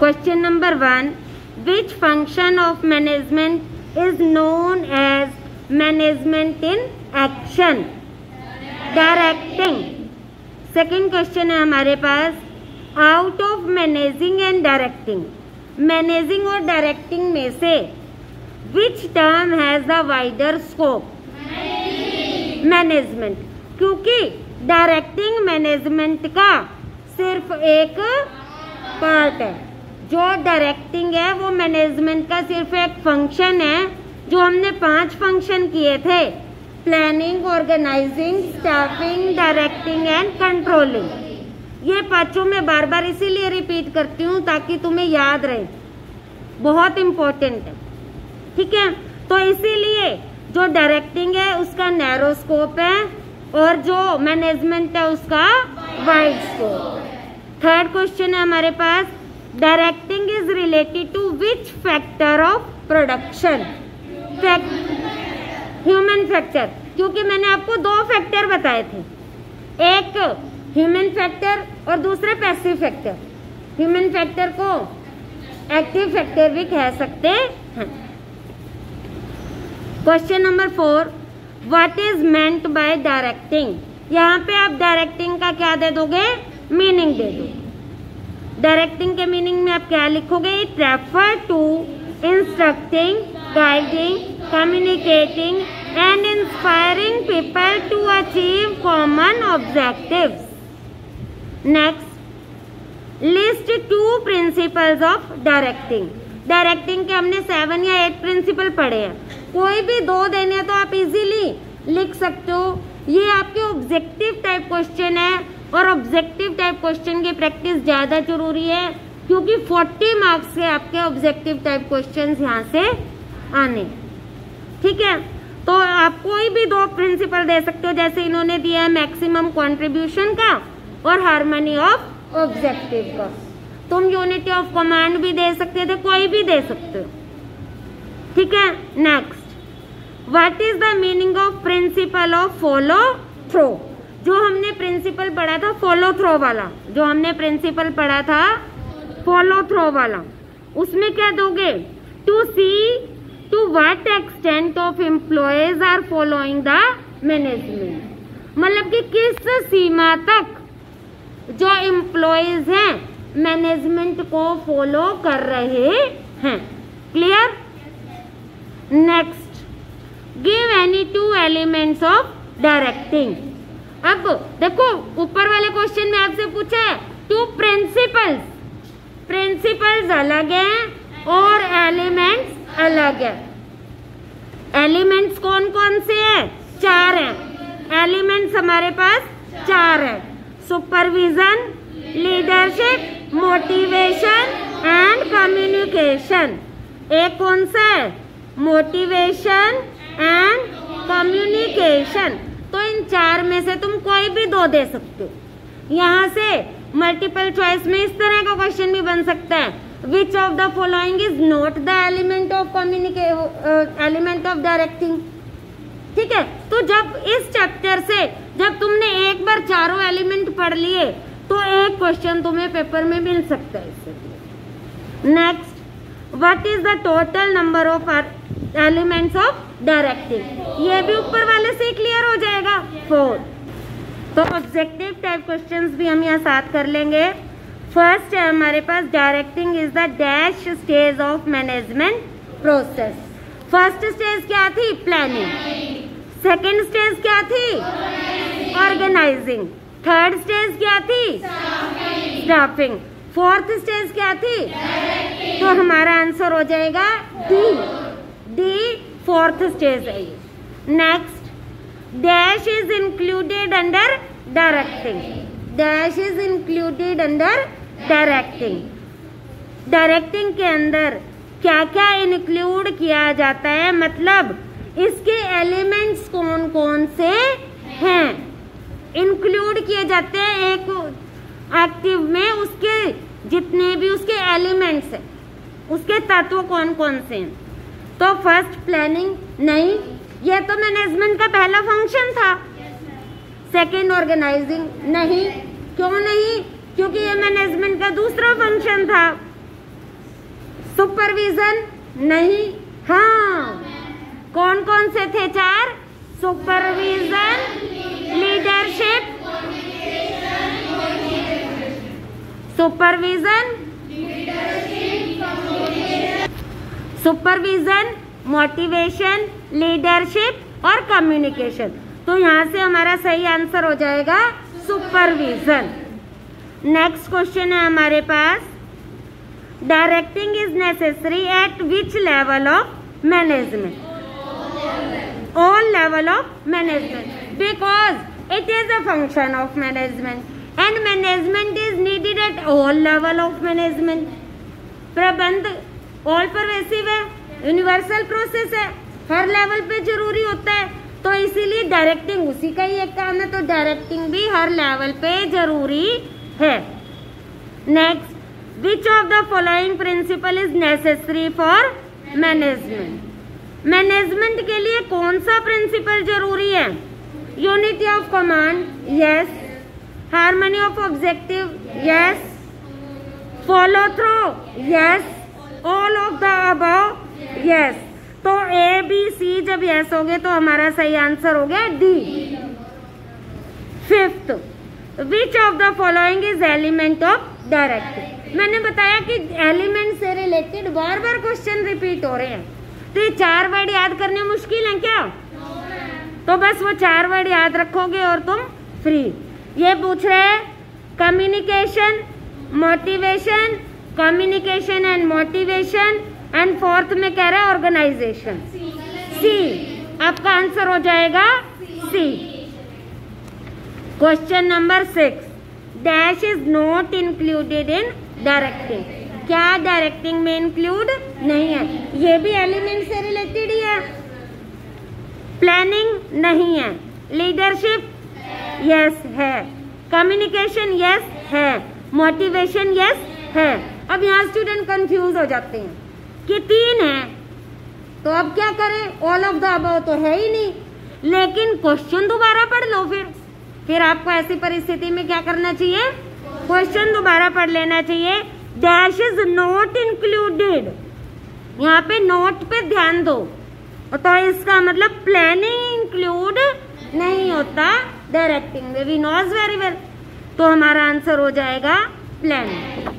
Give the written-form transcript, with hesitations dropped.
Question number 1, which function of management is known as management in action? Directing. Second question है हमारे पास, out of managing and directing, managing और directing में से which term has the wider scope? Management, क्योंकि directing management का सिर्फ एक पार्ट है। जो डायरेक्टिंग है वो मैनेजमेंट का सिर्फ एक फंक्शन है। जो हमने 5 फंक्शन किए थे, planning, organising, staffing, directing and controlling, ये पांचों में बार बार इसीलिए रिपीट करती हूँ ताकि तुम्हें याद रहे, बहुत इंपॉर्टेंट है। ठीक है, तो इसीलिए जो डायरेक्टिंग है उसका नैरो स्कोप है और जो मैनेजमेंट है उसका वाइड स्कोप है। थर्ड क्वेश्चन है हमारे पास, directing is related to which factor of production? Human factor, क्योंकि मैंने आपको 2 फैक्टर बताए थे, एक ह्यूमन फैक्टर और दूसरा पैसिव फैक्टर। ह्यूमन फैक्टर को एक्टिव फैक्टर भी कह सकते हैं। Question number 4, what is meant by directing? यहाँ पे आप डायरेक्टिंग का क्या दे दोगे? मीनिंग दे दो। डायरेक्टिंग के मीनिंग में आप क्या लिखोगे? It refer to instructing, guiding, communicating and inspiring people to achieve common objectives. Next, list 2 principles of directing. Directing के हमने 7 या 8 प्रिंसिपल पढ़े हैं, कोई भी 2 देने तो आप इजीली लिख सकते हो। ये आपके ऑब्जेक्टिव टाइप क्वेश्चन है और ऑब्जेक्टिव टाइप क्वेश्चन की प्रैक्टिस ज्यादा जरूरी है क्योंकि 40 मार्क्स के आपके ऑब्जेक्टिव टाइप क्वेश्चन यहाँ से आने। ठीक है, तो आप कोई भी 2 प्रिंसिपल दे सकते हो, जैसे इन्होंने दिया है मैक्सिमम कंट्रीब्यूशन का और हार्मनी ऑफ ऑब्जेक्टिव का। तुम यूनिटी ऑफ कमांड भी दे सकते थे, कोई भी दे सकते हो। ठीक है, next, what is the meaning of principle of follow through? जो हमने प्रिंसिपल पढ़ा था फॉलो थ्रो वाला, जो हमने प्रिंसिपल पढ़ा था फॉलो थ्रो वाला, उसमें क्या दोगे? To see to what extent of employees are following the management, मतलब कि किस सीमा तक जो एम्प्लॉयज हैं मैनेजमेंट को फॉलो कर रहे हैं। Clear? Next, give any 2 elements of directing. अब देखो ऊपर वाले क्वेश्चन में आपसे पूछा है 2 प्रिंसिपल्स, प्रिंसिपल्स अलग हैं और एलिमेंट्स अलग है। एलिमेंट्स कौन कौन से हैं? 4 हैं। एलिमेंट्स हमारे पास 4 हैं, supervision, leadership, motivation and communication. एक कौन सा है? Motivation and communication. तो इन 4 में से तुम कोई भी 2 दे सकते हो। यहाँ से मल्टीपल चॉइस में इस तरह का क्वेश्चन भी बन सकता है, विच of the following is not the element of element of directing. ठीक है, तो जब इस चैप्टर से जब तुमने एक बार 4 एलिमेंट पढ़ लिए तो एक क्वेश्चन तुम्हें पेपर में मिल सकता है इससे। Next, what is the total number of elements of directing? ये भी ऊपर वाले से क्लियर हो जाएगा, 4। तो ऑब्जेक्टिव टाइप क्वेश्चंस भी हम यहाँ साथ कर लेंगे। फर्स्ट है हमारे पास, directing is the dash stage of management process. First stage क्या थी? प्लानिंग। सेकेंड स्टेज क्या थी? ऑर्गेनाइजिंग। थर्ड स्टेज क्या थी? स्टाफिंग। फोर्थ स्टेज क्या थी? तो हमारा आंसर हो जाएगा डी, फोर्थ स्टेज है ये। Next, dash is included under directing. Dash is included under directing. Directing के अंदर क्या क्या इंक्लूड किया जाता है, मतलब इसके एलिमेंट्स कौन कौन से हैं, इंक्लूड किए जाते हैं एक एक्टिव में। उसके जितने भी उसके एलिमेंट्स हैं, उसके तत्व कौन कौन से हैं। तो फर्स्ट प्लानिंग, नहीं, ये तो मैनेजमेंट का पहला फंक्शन था। सेकंड ऑर्गेनाइजिंग, नहीं, क्यों नहीं? क्योंकि ये मैनेजमेंट का दूसरा फंक्शन था। सुपरविजन नहीं, हाँ कौन कौन से थे 4? Supervision, leadership, supervision, motivation, leadership और कम्युनिकेशन। तो यहाँ से हमारा सही आंसर हो जाएगा सुपरविजन। नेक्स्ट क्वेश्चन है हमारे पास, directing is necessary at which level of management? All level of management, because it is a function of management and management is needed at all level of management. प्रबंध all pervasive है, universal process है, हर level पे जरूरी होता है, तो इसीलिए डायरेक्टिंग उसी का ही एक काम है, तो डायरेक्टिंग भी हर लेवल पे जरूरी है। Next, which of the following principle is necessary for management? Management के लिए कौन सा प्रिंसिपल जरूरी है? Unity of command, yes. Harmony of objective, yes. Follow through, yes. All of the above, yes. तो ए बी सी जब yes हो गए तो हमारा सही आंसर हो गया D. Fifth, which of the following is element of directing? मैंने बताया कि एलिमेंट से रिलेटेड बार बार क्वेश्चन रिपीट हो रहे हैं, तो ये 4 वर्ड याद करने मुश्किल है क्या? तो बस वो 4 वर्ड याद रखोगे और तुम फ्री। ये पूछ रहे हैं communication, motivation, communication and motivation, and fourth में कह रहा है ऑर्गेनाइजेशन, सी। आपका आंसर हो जाएगा C. Question number 6, dash is not included in directing. क्या डायरेक्टिंग में इंक्लूड नहीं है? ये भी एलिमेंट से रिलेटेड ही है। प्लानिंग नहीं है, लीडरशिप यस है, कम्युनिकेशन यस है, मोटिवेशन यस है। अब यहाँ स्टूडेंट कंफ्यूज हो जाते हैं कि 3 है, तो अब क्या करें? ऑल ऑफ द अबव तो है ही नहीं, लेकिन क्वेश्चन दोबारा पढ़ लो। फिर आपको ऐसी परिस्थिति में क्या करना चाहिए? क्वेश्चन दोबारा पढ़ लेना चाहिए। डैश इज नॉट इंक्लूडेड, यहाँ पे नोट पे ध्यान दो, तो इसका मतलब प्लानिंग इंक्लूड नहीं होता डायरेक्टिंग में। वी नोज वेरी वेल, तो हमारा आंसर हो जाएगा प्लानिंग।